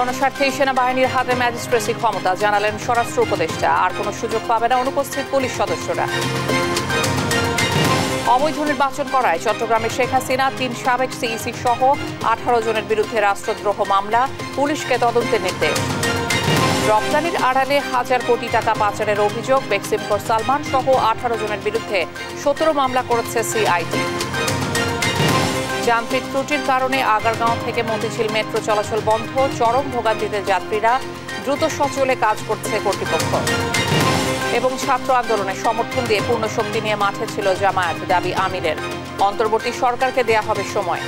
জনস্বার্থে সেনাবাহিনীর হাতে ম্যাজিস্ট্রেসি ক্ষমতা, জানালেন স্বরাষ্ট্র উপদেষ্টা। আর কোনো সুযোগ পাবে না অনুপস্থিত পুলিশ সদস্যরা। অবৈধ নির্বাচন করায় চট্টগ্রামে শেখ হাসিনা 3 সাবেক সিইসি সহ 18 জনের বিরুদ্ধে রাষ্ট্রদ্রোহ মামলা, পুলিশকে তদন্তের নির্দেশ। রপ্তানির আড়ালে হাজার কোটি টাকা পাচারের অভিযোগ, বেক্সিমকোর সালমান সহ 18 জনের বিরুদ্ধে 17 মামলা করেছে সিআইডি। যান্ত্রিক ত্রুটির কারণে আগারগাঁও থেকে মতিঝিল মেট্রো চলাচল বন্ধ, চরম ভোগান্তিতে যাত্রীরা, দ্রুত সচলে কাজ করছে কর্তৃপক্ষ। এবং ছাত্র আন্দোলনের সমর্থন দিয়ে পূর্ণ শক্তি নিয়ে মাঠে ছিল জামায়াত, দাবি আমিরের। অন্তর্বর্তী সরকারকে দেয়া হবে সময়।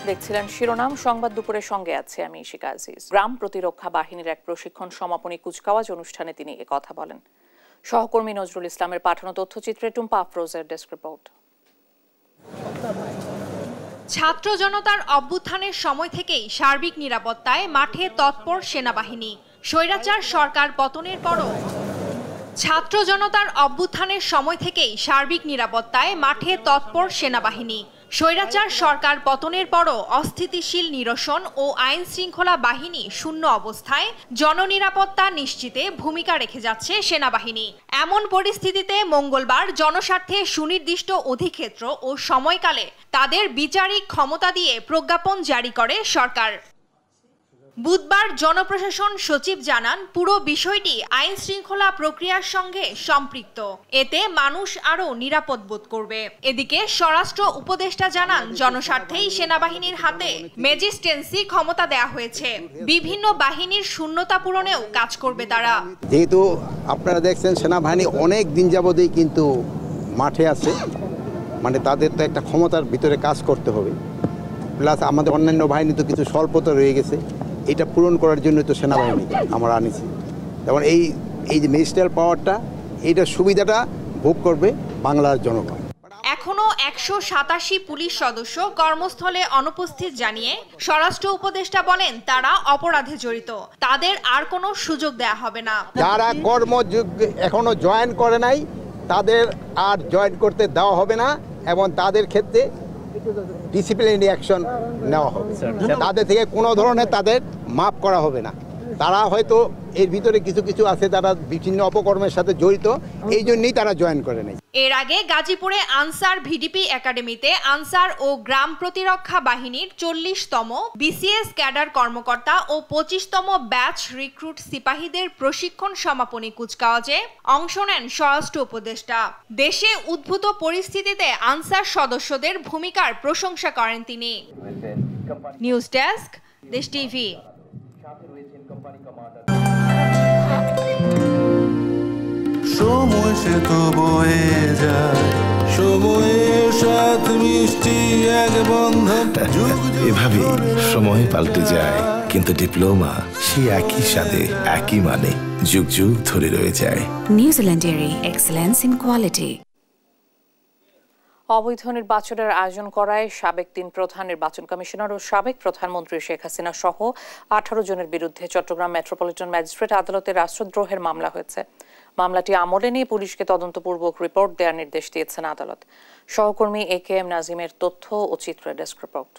দেখছিলেন শিরোনাম সংবাদ, দুপুরের সঙ্গে আছে আমি ইশিকা আজিজ। গ্রাম প্রতিরক্ষা বাহিনীর এক প্রশিক্ষণ সমাপনী কুচকাওয়াজ অনুষ্ঠানে তিনি একথা বলেন। সহকর্মী নজরুল ইসলামের পাঠানো তথ্যচিত্রে টুম্পা আফরোজের ডেস্ক রিপোর্ট। ছাত্র জনতার অভ্যুত্থানের সময় থেকেই সার্বিক নিরাপত্তায় মাঠে তৎপর সেনাবাহিনী। স্বৈরাচার সরকার পতনের পরও ছাত্র জনতার অভ্যুত্থানের সময় থেকেই সার্বিক নিরাপত্তায় মাঠে তৎপর সেনাবাহিনী। স্বৈরাচার সরকার পতনের পরও অস্থিতিশীল নিরসন ও আইন শৃঙ্খলা বাহিনী শূন্য অবস্থায় জননিরাপত্তা নিশ্চিতে ভূমিকা রেখে যাচ্ছে সেনাবাহিনী। এমন পরিস্থিতিতে মঙ্গলবার জনস্বার্থে সুনির্দিষ্ট অধিক্ষেত্র ও সময়কালে তাদের বিচারিক ক্ষমতা দিয়ে প্রজ্ঞাপন জারি করে সরকার। বুধবার জনপ্রশাসন সচিব জানান, পুরো বিষয়টি আইন শৃঙ্খলা প্রক্রিয়ার সঙ্গে সম্পৃক্ত, এতে মানুষ আরও নিরাপদ বোধ করবে। এদিকে স্বরাষ্ট্র উপদেষ্টা জানান, জনস্বার্থেই সেনাবাহিনীর হাতে ম্যাজিস্ট্রেসি ক্ষমতা দেয়া হয়েছে। বিভিন্ন বাহিনীর শূন্যতা পূরণেও কাজ করবে তারা। যেহেতু আপনারা দেখছেন সেনাবাহিনী অনেক দিন যাবতই কিন্তু মাঠে আছে, মানে তাদের তো একটা ক্ষমতার ভিতরে কাজ করতে হবে, প্লাস আমাদের অন্যান্য বাহিনী তো কিছু স্বল্পতা রয়ে গেছে, এটা পূরণ করার জন্য তো সেনাবাহিনী আমরা আনিছি। যেমন এই যে ম্যাজিস্ট্রিয়াল পাওয়ারটা, এইটার সুবিধাটা ভোগ করবে বাংলার জনগণ। এখনো 187 পুলিশ সদস্য কর্মস্থলে অনুপস্থিত জানিয়ে স্বরাষ্ট্র উপদেষ্টা বলেন, তারা অপরাধে জড়িত, তাদের আর কোনো সুযোগ দেয়া হবে না। যারা কর্মযোগ এখনো জয়েন করে নাই তাদের আর জয়েন করতে দেওয়া হবে না এবং তাদের ক্ষেত্রে ডিসিপ্লিনারি অ্যাকশন নেওয়া হবে। তাদের থেকে কোনো ধরনের তাদের মাফ করা হবে না। তারা হয়তো এর ভিতরে কিছু কিছু আছে যারা বিভিন্ন অপকর্মের সাথে জড়িত, এই জন্যই তারা জয়েন করে নেয়। এর আগে গাজীপুরে আনসার ভিডিপি একাডেমিতে আনসার ও গ্রাম প্রতিরক্ষা বাহিনীর 40তম বিসিএস ক্যাডার কর্মকর্তা ও 25তম ব্যাচ রিক্রুট সিপাহীদের প্রশিক্ষণ সমাপনী কুচকাওয়াজে অংশ নেন স্বরাষ্ট্র উপদেষ্টা। দেশে উদ্ভূত পরিস্থিতিতে আনসার সদস্যদের ভূমিকার প্রশংসা করেন তিনি। নিউজ ডেস্ক, দেশ টিভি। সময় সে তো বয়ে যায়, সময়ের সাথে মিষ্টি এক বন্ধন। এভাবে সময় পাল্টে যায়, কিন্তু ডিপ্লোমা সে একই সাথে একই মানে যুগ যুগ ধরে রয়ে যায়। New Zealand dairy, excellence in quality. অবৈধ নির্বাচনের আয়োজন করায় সাবেক 3 প্রধান নির্বাচন কমিশনার ও সাবেক প্রধানমন্ত্রী শেখ হাসিনা সহ 18 জনের বিরুদ্ধে চট্টগ্রাম মেট্রোপলিটন ম্যাজিস্ট্রেট আদালতে রাষ্ট্রদ্রোহের মামলা হয়েছে। মামলাটি আমলে নিয়ে পুলিশকে তদন্তপূর্বক রিপোর্ট দেওয়ার নির্দেশ দিয়েছেন আদালত। সহকর্মী AKM নাজিমের তথ্য ও চিত্র ডেস্ক রিপোর্ট।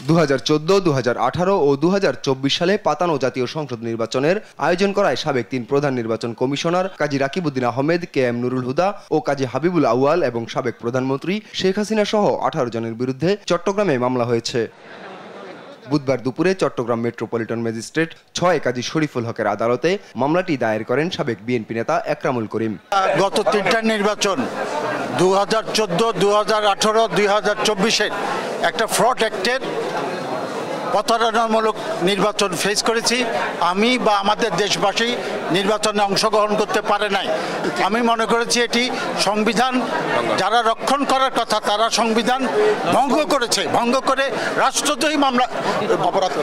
2014, 2018 ও 2024 সালে পাতানো জাতীয় সংসদ নির্বাচনের আয়োজন করায় সাবেক 3 প্রধান নির্বাচন কমিশনার কাজী রাকিবউদ্দিন আহমেদ, KM নুরুল হুদা ও কাজী হাবিবুল আউয়াল এবং সাবেক প্রধানমন্ত্রী শেখ হাসিনা সহ 18 জনের বিরুদ্ধে চট্টগ্রামে মামলা হয়েছে। বুধবার দুপুরে চট্টগ্রাম মেট্রোপলিটন ম্যাজিস্ট্রেট 6 কাজী শরীফুল হকের আদালতে মামলাটি দায়ের করেন সাবেক বিএনপি নেতা একরামুল করিম। গত 3টা নির্বাচন 2014, 2018, 2024-এর একটা ফ্রড অ্যাক্টের প্রতারণামূলক নির্বাচন ফেস করেছি। আমি বা আমাদের দেশবাসী নির্বাচনে অংশগ্রহণ করতে পারে নাই। আমি মনে করেছি এটি সংবিধান যারা রক্ষণ করার কথা তারা সংবিধান ভঙ্গ করেছে, ভঙ্গ করে রাষ্ট্রদ্রোহী মামলা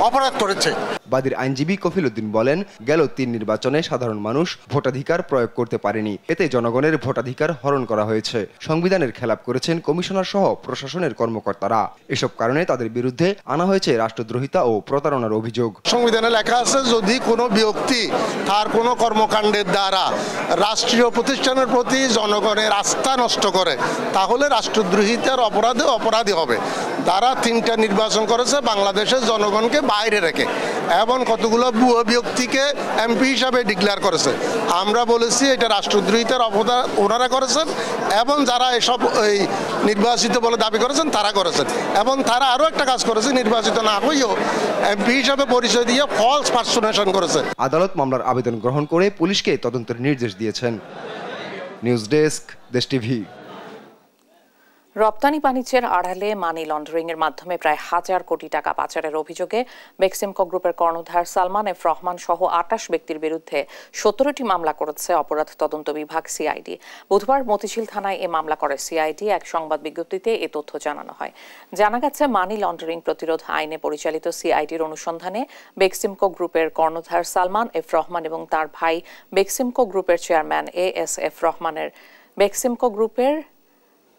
অপরাধ করেছে। বাদীর আইনজীবী কফিল উদ্দিন বলেন, গেল 3 নির্বাচনে সাধারণ মানুষ ভোটাধিকার প্রয়োগ করতে পারেনি, এতে জনগণের ভোটাধিকার হরণ করা হয়েছে। সংবিধানের খেলাপ করেছেন কমিশনার সহ প্রশাসনের কর্মকর্তারা। এসব কারণে তাদের বিরুদ্ধে আনা হয়েছে রাষ্ট্রদ্রোহিতা ও প্রতারণার অভিযোগ। সংবিধানে লেখা আছে, যদি কোনো ব্যক্তি তার কোনো কর্মকাণ্ডের দ্বারা রাষ্ট্রীয় প্রতিষ্ঠানের প্রতি জনগণের আস্থা নষ্ট করে, তাহলে রাষ্ট্রদ্রোহিতার অপরাধী হবে। তারা 3টা নির্বাচন করেছে বাংলাদেশের জনগণকে বাইরে রেখে, এবং কতগুলো ভুয়া ব্যক্তিকে এমপি হিসাবে ডিক্লেয়ার করেছে। আমরা বলেছি এটা রাষ্ট্রদ্রোহিতার অপরাধ ওনারা করেছেন, এবং যারা এসব নির্বাচিত বলে দাবি করেছেন তারা করেছেন। এবং তারা আরও একটা কাজ করেছে, নির্বাচিত না হয়েও এমপি হিসাবে পরিচয় দিয়ে ফলস পার্সোনেশন করেছে। আদালত মামলার আবেদন গ্রহণ করে পুলিশকে তদন্তের নির্দেশ দিয়েছেন। নিউজ ডেস্ক, দেশ টিভি। রপ্তানি বাণিজ্যের আড়ালে মানি লন্ডারিং এর মাধ্যমে প্রায় 1000 কোটি টাকা পাচারের অভিযোগে বেক্সিমকো গ্রুপের কর্ণধার সালমান এফ রহমান সহ 28 ব্যক্তির বিরুদ্ধে 17টি মামলা করেছে অপরাধ তদন্ত বিভাগ সিআইডি। বুধবার মতিঝিল থানায় এ মামলা করে সিআইডি। এক সংবাদ বিজ্ঞপ্তিতে এ তথ্য জানানো হয়। জানা গেছে, মানি লন্ডারিং প্রতিরোধ আইনে পরিচালিত সিআইডির অনুসন্ধানে বেক্সিমকো গ্রুপের কর্ণধার সালমান এফ রহমান এবং তার ভাই বেক্সিমকো গ্রুপের চেয়ারম্যান এস রহমানের বেক্সিমকো গ্রুপের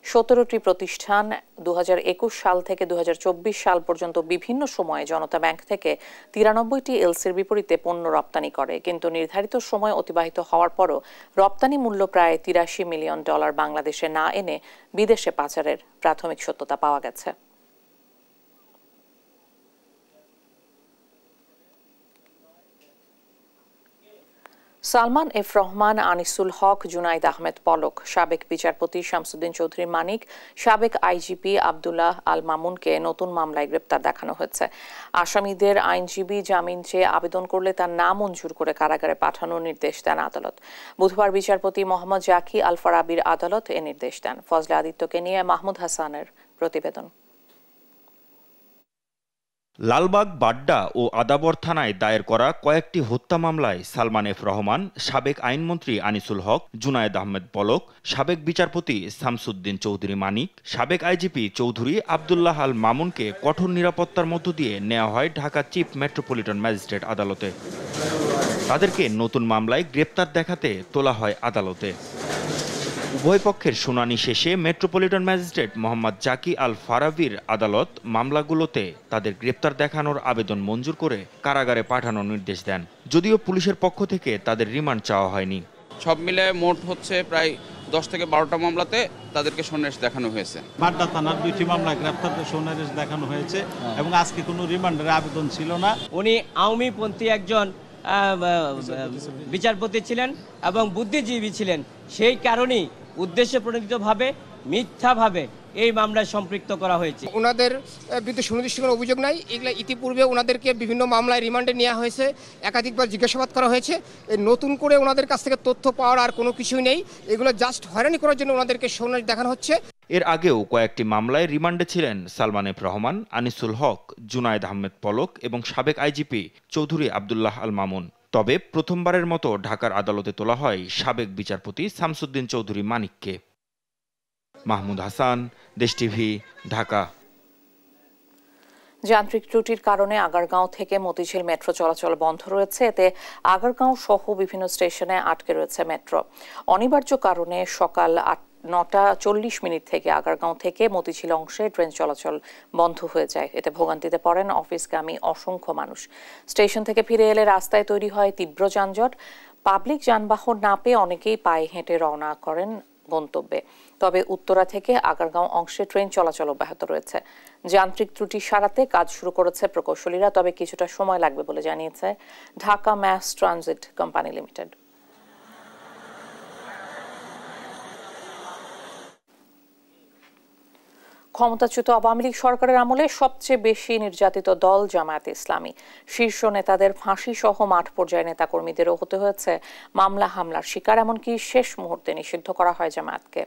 17টি প্রতিষ্ঠান 2021 সাল থেকে 2024 সাল পর্যন্ত বিভিন্ন সময়ে জনতা ব্যাংক থেকে 93টি এলসির বিপরীতে পণ্য রপ্তানি করে, কিন্তু নির্ধারিত সময় অতিবাহিত হওয়ার পরও রপ্তানি মূল্য প্রায় $83 মিলিয়ন বাংলাদেশে না এনে বিদেশে পাচারের প্রাথমিক সত্যতা পাওয়া গেছে। সালমান এফ রহমান, আনিসুল হক, জুনাইদ আহমেদ পলক, সাবেক বিচারপতি শামসুদ্দিন চৌধুরী মানিক, সাবেক আইজিপি আব্দুল্লাহ আল মামুনকে নতুন মামলায় গ্রেপ্তার দেখানো হয়েছে। আসামিদের আইনজীবী জামিন চেয়ে আবেদন করলে তার নাম মঞ্জুর করে কারাগারে পাঠানোর নির্দেশ দেন আদালত। বুধবার বিচারপতি মোহাম্মদ জাকি আল ফারাবির আদালত এ নির্দেশ দেন। ফজলে আদিত্যকে নিয়ে মাহমুদ হাসানের প্রতিবেদন। লালবাগ, বাড্ডা ও আদাবর থানায় দায়ের করা কয়েকটি হত্যা মামলায় সালমান এফ রহমান, সাবেক আইনমন্ত্রী আনিসুল হক, জুনায়েদ আহমেদ পলক, সাবেক বিচারপতি শামসুদ্দিন চৌধুরী মানিক, সাবেক আইজিপি চৌধুরী আব্দুল্লাহ আল মামুনকে কঠোর নিরাপত্তার মধ্য দিয়ে নেওয়া হয় ঢাকা চিফ মেট্রোপলিটন ম্যাজিস্ট্রেট আদালতে। তাদেরকে নতুন মামলায় গ্রেপ্তার দেখাতে তোলা হয় আদালতে। উভয় পক্ষের শুনানি শেষে মেট্রোপলিটন ম্যাজিস্ট্রেট মোহাম্মদ জাকি আল ফারাবির আদালত মামলাগুলোতে তাদের গ্রেপ্তার দেখানোর আবেদন মঞ্জুর করে কারাগারে পাঠানোর নির্দেশ দেন, যদিও পুলিশের পক্ষ থেকে তাদের রিমান্ড চাওয়া হয়নি। সব মিলে মোট হচ্ছে প্রায় 10 থেকে 12টা মামলাতে তাদেরকে সন্ন্যাস দেখানো হয়েছে। বাড্ডা থানার 2টি মামলায় গ্রেপ্তারদের সন্ন্যাস দেখানো হয়েছে এবং আজকে কোনো রিমান্ডের আবেদন ছিল না। উনি আওয়ামীপন্থী একজন বিচারপতি ছিলেন এবং বুদ্ধিজীবী ছিলেন, সেই কারণেই উদ্দেশ্য প্রণোদিতভাবে মিথ্যাভাবে এই মামলায় সম্পৃক্ত করা হয়েছে। ওনাদের বিরুদ্ধে সুনির্দিষ্ট কোনো অভিযোগ নাই। এগুলো ইতিপূর্বে ওনাদেরকে বিভিন্ন মামলায় রিমান্ডে নেওয়া হয়েছে, একাধিকবার জিজ্ঞাসাবাদ করা হয়েছে। নতুন করে ওনাদের কাছ থেকে তথ্য পাওয়ার আর কোনো কিছুই নেই। এগুলো জাস্ট হয়রানি করার জন্য ওনাদেরকে সন্ন্যাস দেখানো হচ্ছে। এর আগেও কয়েকটি মামলায় রিমান্ডে ছিলেন সালমান এফ রহমান, আনিসুল হক, জুনায়েদ আহমেদ পলক এবং সাবেক আইজিপি চৌধুরী আব্দুল্লাহ আল মামুন। তবে প্রথমবারের মতো ঢাকার আদালতে তোলা হয় সাবেক বিচারপতি শামসুদ্দিন চৌধুরী মানিককে। মাহমুদ হাসান, দেশ টিভি, ঢাকা। যান্ত্রিক ত্রুটির কারণে আগারগাঁও থেকে মতিঝিল মেট্রো চলাচল বন্ধ রয়েছে। এতে আগারগাঁও সহ বিভিন্ন স্টেশনে আটকে রয়েছে মেট্রো। অনিবার্য কারণে সকাল 9:40 থেকে আগারগাঁও থেকে মতিঝিল অংশে ট্রেন চলাচল বন্ধ হয়ে যায়। এতে ভোগান্তিতে পড়েন অফিসগামী অসংখ্য মানুষ। স্টেশন থেকে ফিরে এলে রাস্তায় তৈরি হয় তীব্র যানজট। পাবলিক যানবাহন না পেয়ে অনেকেই পায়ে হেঁটে রওনা করেন গন্তব্যে। তবে উত্তরা থেকে আগারগাঁও অংশে ট্রেন চলাচল অব্যাহত রয়েছে। যান্ত্রিক ত্রুটি সারাতে কাজ শুরু করেছে প্রকৌশলীরা, তবে কিছুটা সময় লাগবে বলে জানিয়েছে Dhaka mass transit company limited. ক্ষমতাচ্যুত আওয়ামী লীগ সরকারের আমলে সবচেয়ে বেশি নির্যাতিত দল জামায়াতে ইসলামী। শীর্ষ নেতাদের ফাঁসি সহ মাঠ পর্যায়ে নেতাকর্মীদেরও হতে হয়েছে মামলা হামলার শিকার, এমনকি শেষ মুহূর্তে নিষিদ্ধ করা হয় জামায়াতকে।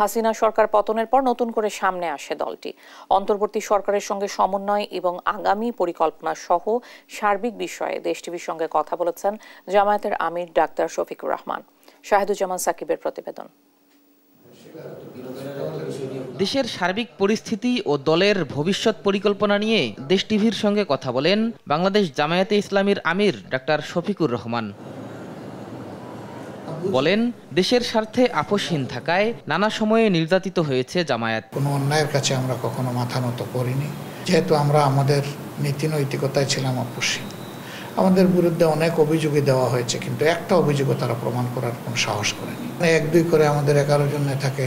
হাসিনা সরকার পতনের পর নতুন করে সামনে আসে দলটি। অন্তর্বর্তী সরকারের সঙ্গে সমন্বয় এবং আগামী পরিকল্পনা সহ সার্বিক বিষয়ে দেশ টিভির সঙ্গে কথা বলেছেন জামায়াতের আমির ডাক্তার শফিকুর রহমান। শাহিদুজ্জামান সাকিবের প্রতিবেদন। দেশের সার্বিক পরিস্থিতি ও দলের ভবিষ্যৎ পরিকল্পনা নিয়ে দেশ টিভির সঙ্গে কথা বলেন বাংলাদেশ জামায়াতে ইসলামীর আমির ডাক্তার শফিকুর রহমান। বলেন, দেশের স্বার্থে আপোষহীন থাকায় নানা সময়ে নির্যাতিত হয়েছে জামায়াত। কোনো অন্যায়ের কাছে আমরা কখনো মাথা নত করিনি, যেহেতু আমরা আমাদের নীতি নৈতিকতায় ছিলাম আপোষহীন। আমাদের বিরুদ্ধে অনেক অভিযোগই দেওয়া হয়েছে, কিন্তু একটা অভিযোগও তারা প্রমাণ করার কোনো সাহস করেনি। 1-2 করে আমাদের 11 জন নেতাকে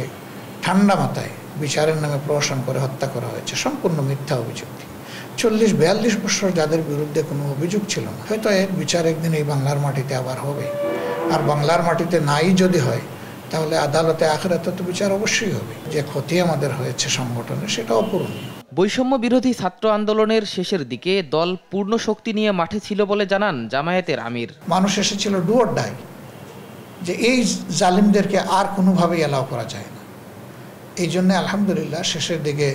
ঠান্ডা মাথায় বিচারের নামে প্রহসন করে হত্যা করা হয়েছে, সম্পূর্ণ মিথ্যা অভিযোগ। 40-42 বছর যাদের বিরুদ্ধে কোনো অভিযোগ ছিল না, হয়তো এর বিচার একদিন এই বাংলার মাটিতে আবার হবে। আর বাংলার মাটিতে নাই যদি হয়, তাহলে আদালতে আখিরাতে তো বিচার অবশ্যই হবে। যে ক্ষতি আমাদের হয়েছে সংগঠনে, সেটা অপূরণীয়। বৈষম্য বিরোধী ছাত্র আন্দোলনের শেষের দিকে দল পূর্ণ শক্তি নিয়ে মাঠে ছিল বলে জানান জামায়াতের আমির। মানুষ এসেছিল ডু অর ডাই, যে এই জালিমদেরকে আর কোনোভাবেই অ্যালাউ করা যায় না। এই জন্য আলহামদুলিল্লাহ শেষের দিকে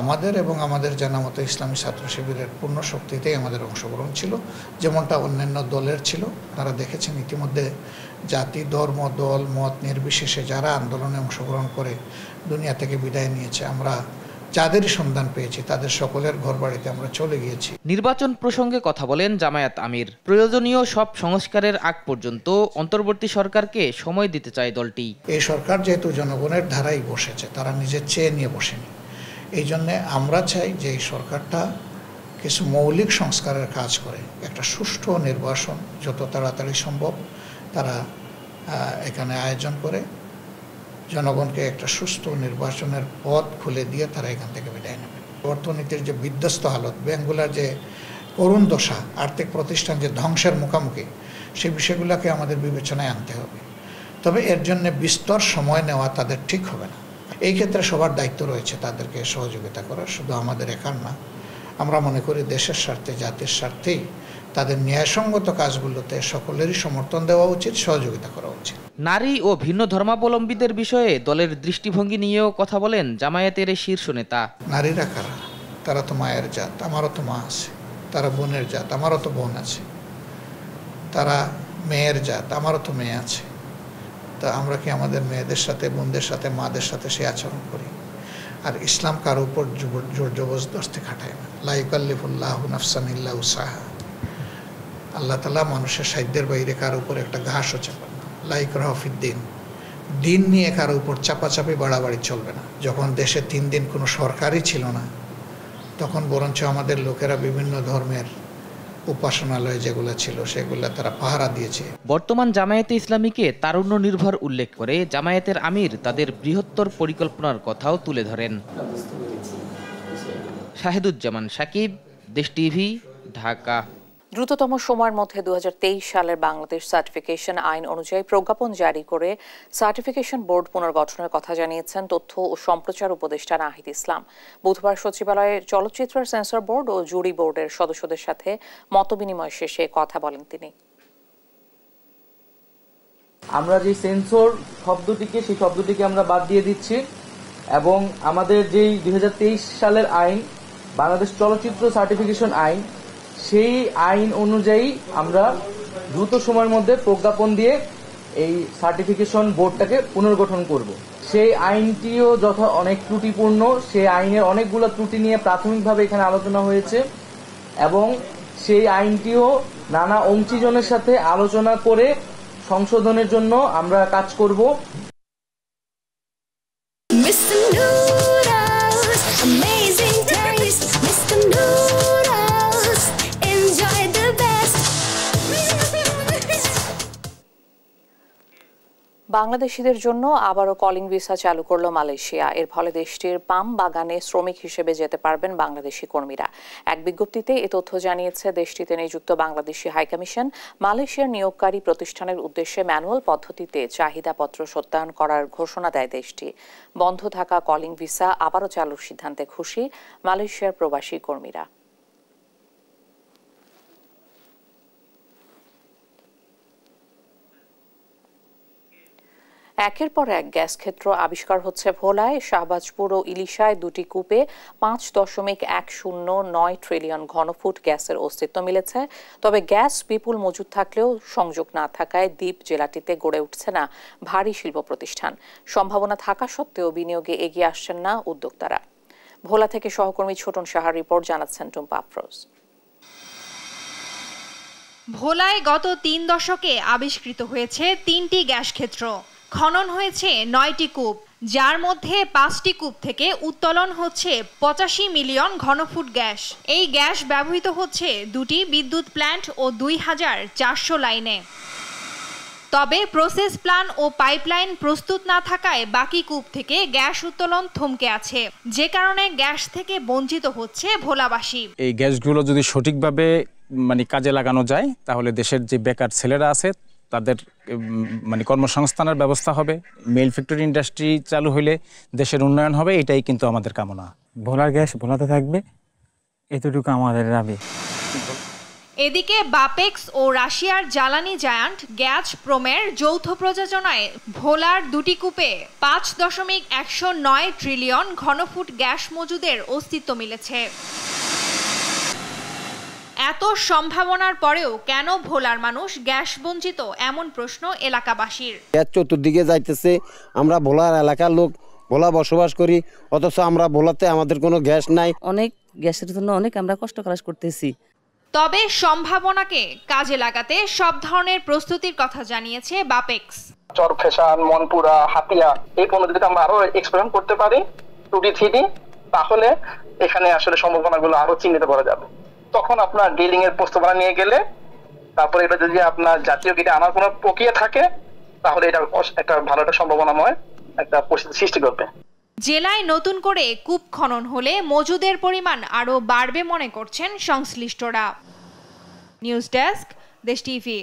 আমাদের এবং আমাদের জানামত ইসলামী ছাত্র শিবিরের পূর্ণ শক্তিতেই আমাদের অংশগ্রহণ ছিল, যেমনটা অন্যান্য দলের ছিল। তারা দেখেছেন ইতিমধ্যে জাতি, ধর্ম, দল, মত নির্বিশেষে যারা আন্দোলনে অংশগ্রহণ করে দুনিয়া থেকে বিদায় নিয়েছে, আমরা যাদেরই সন্ধান পেয়েছি তাদের সকলের ঘরবাড়িতে আমরা চলে গিয়েছি। নির্বাচন প্রসঙ্গে কথা বলেন জামায়াত আমির। প্রয়োজনীয় সব সংস্কারের আগ পর্যন্ত অন্তর্বর্তী সরকারকে সময় দিতে চায় দলটি। এই সরকার যেহেতু জনগণের ধারাই বসেছে, তারা নিজের চেয়ে নিয়ে বসেনি। এই জন্যে আমরা চাই যে এই সরকারটা কিছু মৌলিক সংস্কারের কাজ করে একটা সুষ্ঠু নির্বাচন যত তাড়াতাড়ি সম্ভব তারা এখানে আয়োজন করে জনগণকে একটা সুস্থ নির্বাচনের পথ খুলে দিয়ে তারা এখান থেকে বিদায় নেবে। অর্থনীতির যে বিধ্বস্ত হালত, ব্যাংকগুলোর যে করুণ দশা, আর্থিক প্রতিষ্ঠান যে ধ্বংসের মুখোমুখি, সেই বিষয়গুলোকে আমাদের বিবেচনায় আনতে হবে। তবে এর জন্য বিস্তর সময় নেওয়া তাদের ঠিক হবে না। এই ক্ষেত্রে সবার দায়িত্ব রয়েছে তাদেরকে সহযোগিতা করার, শুধু আমাদের একার না। আমরা মনে করি দেশের স্বার্থে, জাতির স্বার্থেই তাদের ন্যায়সঙ্গত কাজগুলোতে সকলেরই সমর্থন দেওয়া উচিত, সহযোগিতা করা উচিত। নারী ও ভিন্ন ধর্মাবলম্বীদের বিষয়ে দলের দৃষ্টিভঙ্গি নিয়েও কথা বলেন জামায়াতের শীর্ষ নেতা। নারীরা কারা? তারা তো মায়ের জাত, আমারও তো মা আছে। তারা বোনের জাত, আমারও তো বোন আছে। তারা মেয়ের জাত, আমারও তো মেয়ে আছে। তা আমরা কি আমাদের মেয়েদের সাথে, বোনদের সাথে, মাদের সাথে সে আচরণ করি? আর ইসলাম কার উপর জোর জবরদস্তি খাটায় না। লা ইউকাল্লিফুল্লাহু নাফসান ইল্লা উসাহা। আল্লাহ তাআলা মানুষের সাধ্যের বাইরে কার উপর একটা ঘাসও চাপান না। লা ইকরাহা ফিদ্দিন। দিন নিয়ে কারো উপর চাপাচাপি বাড়াবাড়ি চলবে না। যখন দেশে 3 দিন কোনো সরকারই ছিল না, তখন বরঞ্চ আমাদের লোকেরা বিভিন্ন ধর্মের উপাসনালয় যেগুলো ছিল সেগুলো তারা পাহারা দিয়েছে। বর্তমান জামায়াতে ইসলামীকে তারুণ্য নির্ভর উল্লেখ করে জামায়াতের আমির তাদের বৃহত্তর পরিকল্পনার কথাও তুলে ধরেন। শাহিদুজ্জামান সাকিব, দেশ টিভি, ঢাকা। দ্রুততম সময়ের মধ্যে 2023 সালের বাংলাদেশ সার্টিফিকেশন আইন অনুযায়ী প্রজ্ঞাপন জারি করে সার্টিফিকেশন বোর্ড পুনর্গঠনের কথা জানিয়েছেন তথ্য ও সম্প্রচার উপদেষ্টা নাহিদ ইসলাম। বুধবার সচিবালয়ে চলচ্চিত্রের সেন্সর বোর্ড ও জুরি বোর্ডের সদস্যদের সাথে মতবিনিময় শেষে কথা বলেন তিনি। আমরা যে সেন্সর সেই শব্দটিকে আমরা বাদ দিয়ে দিচ্ছি এবং আমাদের যেই 2023 সালের আইন বাংলাদেশ চলচ্চিত্র সার্টিফিকেশন আইন, সেই আইন অনুযায়ী আমরা দ্রুত সময়ের মধ্যে প্রজ্ঞাপন দিয়ে এই সার্টিফিকেশন বোর্ডটাকে পুনর্গঠন করব। সেই আইনটিও অনেক ত্রুটিপূর্ণ, সেই আইনের অনেকগুলো ত্রুটি নিয়ে প্রাথমিকভাবে এখানে আলোচনা হয়েছে এবং সেই আইনটিও নানা অংশীজনের সাথে আলোচনা করে সংশোধনের জন্য আমরা কাজ করব। বাংলাদেশিদের জন্য আবারও কলিং ভিসা চালু করল মালয়েশিয়া। এর ফলে দেশটির পাম বাগানে শ্রমিক হিসেবে যেতে পারবেন বাংলাদেশি কর্মীরা। এক বিজ্ঞপ্তিতে এ তথ্য জানিয়েছে দেশটিতে নিযুক্ত বাংলাদেশি হাইকমিশন। মালয়েশিয়ার নিয়োগকারী প্রতিষ্ঠানের উদ্দেশ্যে ম্যানুয়াল পদ্ধতিতে চাহিদাপত্র সত্যায়ন করার ঘোষণা দেয় দেশটি। বন্ধ থাকা কলিং ভিসা আবারও চালুর সিদ্ধান্তে খুশি মালয়েশিয়ার প্রবাসী কর্মীরা। একের পর এক গ্যাস ক্ষেত্র আবিষ্কার হচ্ছে ভোলায়। শাহবাজপুর ও ইলিশায় দুটি কূপে 5.109 ট্রিলিয়ন ঘনফুট গ্যাসের অস্তিত্ব মিলেছে। তবে গ্যাস বিপুল মজুদ থাকলেও সংযোগ না থাকায় দ্বীপ জেলাটিতে গড়ে উঠছে না ভারী শিল্প প্রতিষ্ঠান। সম্ভাবনা থাকা সত্ত্বেও বিনিয়োগে এগিয়ে আসছেন না উদ্যোক্তারা। ভোলা থেকে সহকর্মী ছোটন সাহার রিপোর্ট, জানাচ্ছেন টুম্পা আফরোজ। ভোলায় গত 3 দশকে আবিষ্কৃত হয়েছে 3টি গ্যাস ক্ষেত্র। খনন হয়েছে 9টি কূপ, যার মধ্যে 5টি কূপ থেকে উত্তোলন হচ্ছে 85 মিলিয়ন ঘনফুট গ্যাস। এই গ্যাস ব্যবহৃত হচ্ছে 2টি বিদ্যুৎ প্ল্যান্ট ও 2400 লাইনে। তবে প্রসেস প্ল্যান ও পাইপলাইন প্রস্তুত না থাকায় বাকি কূপ থেকে গ্যাস উত্তোলন থমকে আছে, যে কারণে গ্যাস থেকে বঞ্চিত হচ্ছে ভোলাবাসী। এই গ্যাসগুলো যদি সঠিকভাবে কাজে লাগানো যায় তাহলে দেশের যে বেকার ছেলেরা আছে তাদের কর্মসংস্থানের ব্যবস্থা হবে। মেল ফ্যাক্টরি ইন্ডাস্ট্রি চালু হলে দেশের উন্নয়ন হবে, এটাই কিন্তু আমাদের কামনা। ভোলার গ্যাস ভোলাতে থাকবে, এতটুকু আমাদের দাবি। এদিকে বাপেক্স ও রাশিয়ার জ্বালানি জায়ান্ট গ্যাজপ্রোমের যৌথ প্রযোজনায় ভোলার 2টি কূপে 5.109 ট্রিলিয়ন ঘনফুট গ্যাস মজুদের অস্তিত্ব মিলেছে। এত সম্ভাবনার পরেও কেন ভোলার মানুষ গ্যাস বঞ্চিত, এমন প্রশ্ন এলাকাবাসীর। গ্যাস চতুর্দিকে যাইতেছে, আমরা ভোলার এলাকার লোক, ভোলা বসবাস করি, অথচ আমরা ভোলাতে আমাদের কোনো গ্যাস নাই। অনেক গ্যাসের জন্য অনেক আমরা কষ্ট ক্লাস করতেছি। তবে সম্ভাবনাকে কাজে লাগাতে সব ধরনের প্রস্তুতির কথা জানিয়েছে বাপেক্স। চরফেশান, মনপুরা, হাতিয়া এই পণ্য যদি আমরা আরো এক্সপেরিমেন্ট করতে পারি 2D 3D, তাহলে এখানে আসলে সম্ভাবনাগুলো আরো চিহ্নিত করা যাবে। তখন আপনার ডিলিং এর প্রস্তাবনা নিয়ে গেলে তারপরে এটা যদি আপনার জাতীয় গিটে আনার কোনো প্রক্রিয়া থাকে তাহলে এটা একটা ভালো একটা সম্ভাবনাময় একটা পরিস্থিতি সৃষ্টি করবে। জেলায় নতুন করে কূপ খনন হলে মজুদের পরিমাণ আরো বাড়বে মনে করছেন সংশ্লিষ্টরা। নিউজ ডেস্ক, দেশ টিভি।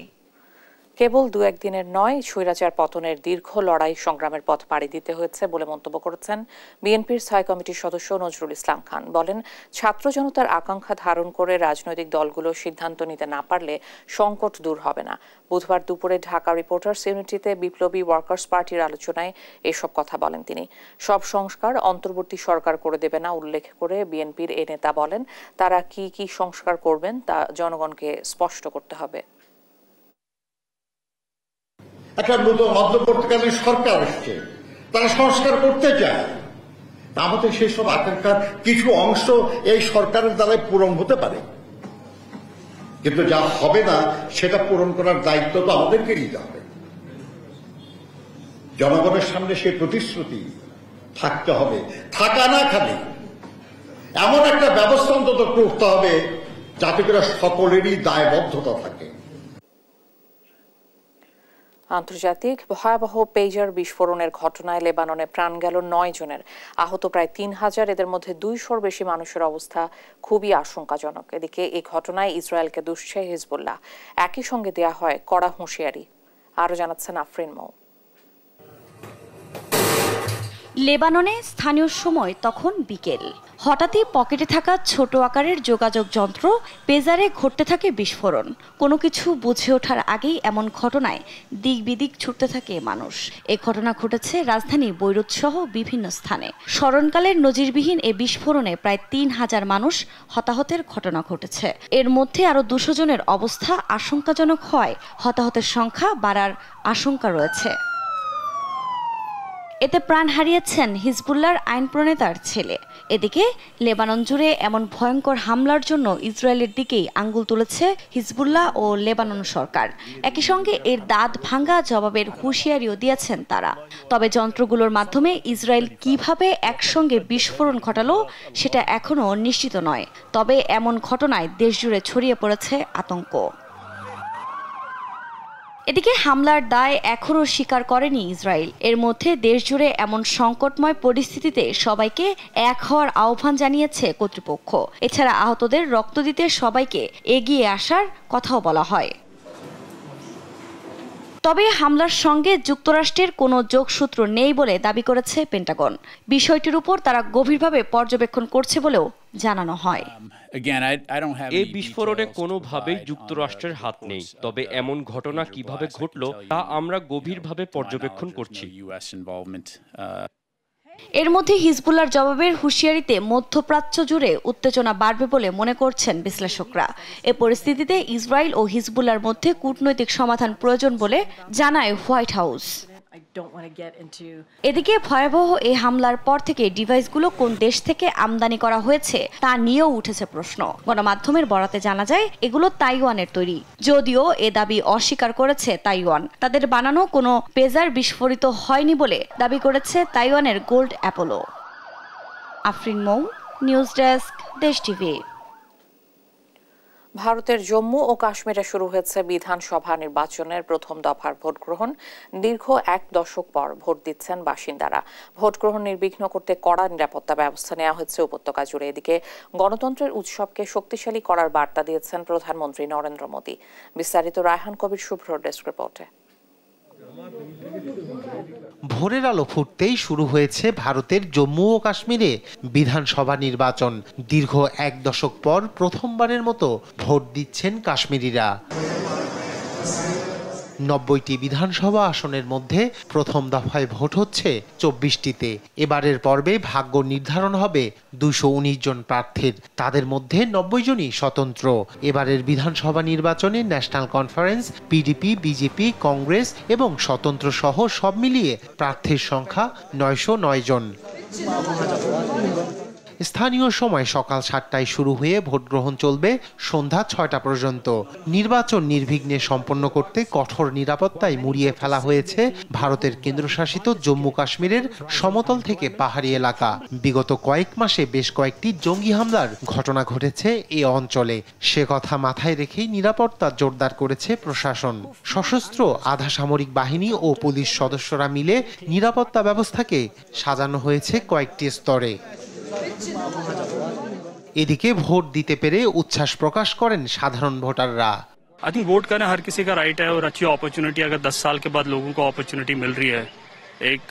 কেবল 2-1 দিনের নয়, স্বৈরাচার পতনের দীর্ঘ লড়াই সংগ্রামের পথ পাড়ি দিতে হয়েছে বলে মন্তব্য করেছেন বিএনপির স্থায়ী কমিটির সদস্য নজরুল ইসলাম খান। বলেন, ছাত্র জনতার আকাঙ্ক্ষা ধারণ করে রাজনৈতিক দলগুলো সিদ্ধান্ত নিতে না পারলে সংকট দূর হবে না। বুধবার দুপুরে ঢাকা রিপোর্টার্স ইউনিটিতে বিপ্লবী ওয়ার্কার্স পার্টির আলোচনায় এসব কথা বলেন তিনি। সব সংস্কার অন্তর্বর্তী সরকার করে দেবে না উল্লেখ করে বিএনপির এ নেতা বলেন, তারা কি কি সংস্কার করবেন তা জনগণকে স্পষ্ট করতে হবে। একটা নতুন মধ্যবর্তীকালীন সরকার আসছে, তারা সংস্কার করতে চায়। আমাদের সেই সব আকাঙ্ক্ষার কিছু অংশ এই সরকারের দ্বারাই পূরণ হতে পারে, কিন্তু যা হবে না সেটা পূরণ করার দায়িত্ব তো আমাদেরকে নিতে হবে। জনগণের সামনে সেই প্রতিশ্রুতি থাকতে হবে, থাকা না খালি এমন একটা ব্যবস্থা অন্তত করতে হবে যাতে করে সকলেরই দায়বদ্ধতা থাকে। আন্তর্জাতিক ভয়াবহ পেজার বিস্ফোরণের ঘটনায় লেবাননে প্রাণ গেল 9 জনের, আহত প্রায় 3000। এদের মধ্যে 200-র বেশি মানুষের অবস্থা খুবই আশঙ্কাজনক। এদিকে এই ঘটনায় ইসরায়েলকে দুষছে হিজবুল্লাহ। একই সঙ্গে দেয়া হয় কড়া হুঁশিয়ারি। আরও জানাচ্ছেন আফরিন মৌ। লেবাননে স্থানীয় সময় তখন বিকেল। হঠাৎই পকেটে থাকা ছোট আকারের যোগাযোগ যন্ত্র পেজারে ঘটতে থাকে বিস্ফোরণ। কোনো কিছু বুঝে ওঠার আগেই এমন ঘটনায় দিক বিদিক ছুটতে থাকে মানুষ। এই ঘটনা ঘটেছে রাজধানী বৈরুত সহ বিভিন্ন স্থানে। স্মরণকালের নজিরবিহীন এ বিস্ফোরণে প্রায় 3000 মানুষ হতাহতের ঘটনা ঘটেছে। এর মধ্যে আরও 200 জনের অবস্থা আশঙ্কাজনক হয় হতাহতের সংখ্যা বাড়ার আশঙ্কা রয়েছে। এতে প্রাণ হারিয়েছেন হিজবুল্লাহর আইন প্রণেতার ছেলে। এদিকে লেবানন জুড়ে এমন ভয়ঙ্কর হামলার জন্য ইসরায়েলের দিকেই আঙ্গুল তুলেছে হিজবুল্লাহ ও লেবানন সরকার। একই সঙ্গে এর দাঁত ভাঙ্গা জবাবের হুঁশিয়ারিও দিয়েছেন তারা। তবে যন্ত্রগুলোর মাধ্যমে ইসরায়েল কিভাবে একসঙ্গে বিস্ফোরণ ঘটালো সেটা এখনও নিশ্চিত নয়। তবে এমন ঘটনায় দেশজুড়ে ছড়িয়ে পড়েছে আতঙ্ক। এদিকে হামলার দায় এখনও স্বীকার করেনি ইসরায়েল। এর মধ্যে দেশজুড়ে এমন সংকটময় পরিস্থিতিতে সবাইকে এক হওয়ার আহ্বান জানিয়েছে কর্তৃপক্ষ। এছাড়া আহতদের রক্ত দিতে সবাইকে এগিয়ে আসার কথাও বলা হয়। তবে হামলার সঙ্গে যুক্তরাষ্ট্রের কোনো যোগসূত্র নেই বলে দাবি করেছে পেন্টাগন। বিষয়টির উপর তারা গভীরভাবে পর্যবেক্ষণ করছে বলেও জানানো হয়। এই বিস্ফোরণে কোনোভাবেই যুক্তরাষ্ট্রের হাত নেই, তবে এমন ঘটনা কিভাবে ঘটল তা আমরা গভীরভাবে পর্যবেক্ষণ করছি। এর মধ্যে হিজবুল্লাহর জবাবের হুঁশিয়ারিতে মধ্যপ্রাচ্য জুড়ে উত্তেজনা বাড়বে বলে মনে করছেন বিশ্লেষকরা। এ পরিস্থিতিতে ইসরায়েল ও হিজবুল্লাহর মধ্যে কূটনৈতিক সমাধান প্রয়োজন বলে জানায় হোয়াইট হাউস। এদিকে ভয়াবহ এই হামলার পর থেকে ডিভাইসগুলো কোন দেশ থেকে আমদানি করা হয়েছে তা নিয়েও উঠেছে প্রশ্ন। গণমাধ্যমের বরাতে জানা যায় এগুলো তাইওয়ানের তৈরি, যদিও এ দাবি অস্বীকার করেছে তাইওয়ান। তাদের বানানো কোনো পেজার বিস্ফোরিত হয়নি বলে দাবি করেছে তাইওয়ানের গোল্ড অ্যাপোলো। আফরিন মৌ, নিউজ ডেস্ক, দেশ টিভি। ভারতের জম্মু ও কাশ্মীরে শুরু হয়েছে বিধানসভা নির্বাচনের প্রথম দফার ভোট গ্রহণ। দীর্ঘ 1 দশক পর ভোট দিচ্ছেন বাসিন্দারা। ভোট গ্রহণ নির্বিঘ্ন করতে কড়া নিরাপত্তা ব্যবস্থা নেওয়া হয়েছে উপত্যকা জুড়ে। এদিকে গণতন্ত্রের উৎসবকে শক্তিশালী করার বার্তা দিয়েছেন প্রধানমন্ত্রী নরেন্দ্র মোদী। বিস্তারিত রায়হান কবির শুভ্র ডেস্ক রিপোর্টে। ভোরের আলো ফুটতেই শুরু হয়েছে ভারতের জম্মু ও কাশ্মীরে বিধানসভা নির্বাচন। দীর্ঘ 1 দশক পর প্রথমবারের মতো ভোট দিচ্ছেন কাশ্মীরিরা। 90টি বিধানসভা আসনের মধ্যে প্রথম দফায় ভোট হচ্ছে 24টিতে। এবারের পর্বে ভাগ্য নির্ধারণ হবে 219 জন প্রার্থীর, তাদের মধ্যে 90 জনই স্বতন্ত্র। এবারের বিধানসভা নির্বাচনে national conference, PDP, BJP, Congress এবং স্বতন্ত্র সহ সব মিলিয়ে প্রার্থীর সংখ্যা 909 জন। স্থানীয় সময় সকাল 7টায় শুরু হয়ে ভোট গ্রহণ চলবে সন্ধ্যা 6টা পর্যন্ত। নির্বাচন নির্বিঘ্নে সম্পন্ন করতে কঠোর নিরাপত্তায় মুড়িয়ে ফেলা হয়েছে ভারতের কেন্দ্রশাসিত জম্মু কাশ্মীরের সমতল থেকে পাহাড়ি এলাকা। বিগত কয়েক মাসে বেশ কয়েকটি জঙ্গি হামলার ঘটনা ঘটেছে এ অঞ্চলে। সে কথা মাথায় রেখেই নিরাপত্তা জোরদার করেছে প্রশাসন। সশস্ত্র আধা সামরিক বাহিনী ও পুলিশ সদস্যরা মিলে নিরাপত্তা ব্যবস্থাকে সাজানো হয়েছে কয়েকটি স্তরে। এদিকে ভোট দিতে পেরে উচ্ছ্বাস প্রকাশ করেন সাধারণ ভোটাররা। आई थिंक वोट करना हर किसी का राइट है और अच्छी अपॉर्चुनिटी अगर 10 साल के बाद लोगों को अपॉर्चुनिटी मिल रही है एक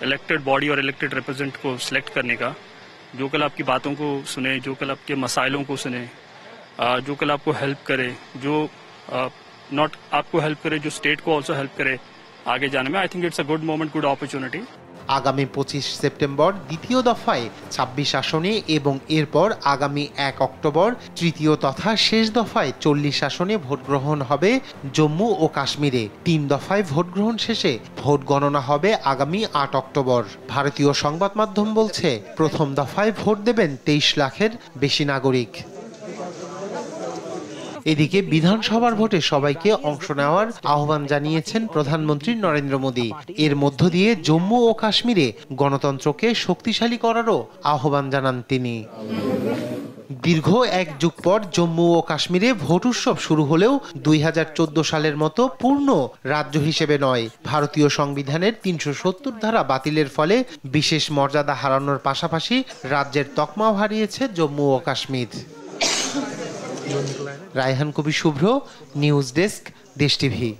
इलेक्टेड बॉडी और इलेक्टेड रिप्रेजेंट को सिलेक्ट करने का, जो कल आपकी बातों को सुने, जो कल आपके मसाइलों को सुने, जो कल आपको हेल्प करे, जो नॉट आपको हेल्प करे, जो स्टेट को ऑल्सो हेल्प करे आगे जाने में। I think it's a good moment, good opportunity. আগামী 25 সেপ্টেম্বর দ্বিতীয় দফায় 26 আসনে এবং এরপর আগামী 1 অক্টোবর তৃতীয় তথা শেষ দফায় 40 আসনে ভোট গ্রহণ হবে জম্মু ও কাশ্মীরে। 3 দফায় ভোট গ্রহণ শেষে ভোট গণনা হবে আগামী 8 অক্টোবর। ভারতীয় সংবাদ মাধ্যম বলছে প্রথম দফায় ভোট দেবেন 23 লাখের বেশি নাগরিক। এদিকে বিধানসভার ভোটে সবাইকে অংশ নেওয়ার আহ্বান জানিয়েছেন প্রধানমন্ত্রী নরেন্দ্র মোদী। এর মধ্য দিয়ে জম্মু ও কাশ্মীরে গণতন্ত্রকে শক্তিশালী করারও আহ্বান জানান তিনি। দীর্ঘ 1 যুগ পর জম্মু ও কাশ্মীরে ভোট উৎসব শুরু হলেও 2014 সালের মতো পূর্ণ রাজ্য হিসেবে নয়। ভারতীয় সংবিধানের 370 ধারা বাতিলের ফলে বিশেষ মর্যাদা হারানোর পাশাপাশি রাজ্যের তকমাও হারিয়েছে জম্মু ও কাশ্মীর। রায়হান কবির শুভ্র, নিউজ ডেস্ক, দেশ টিভি।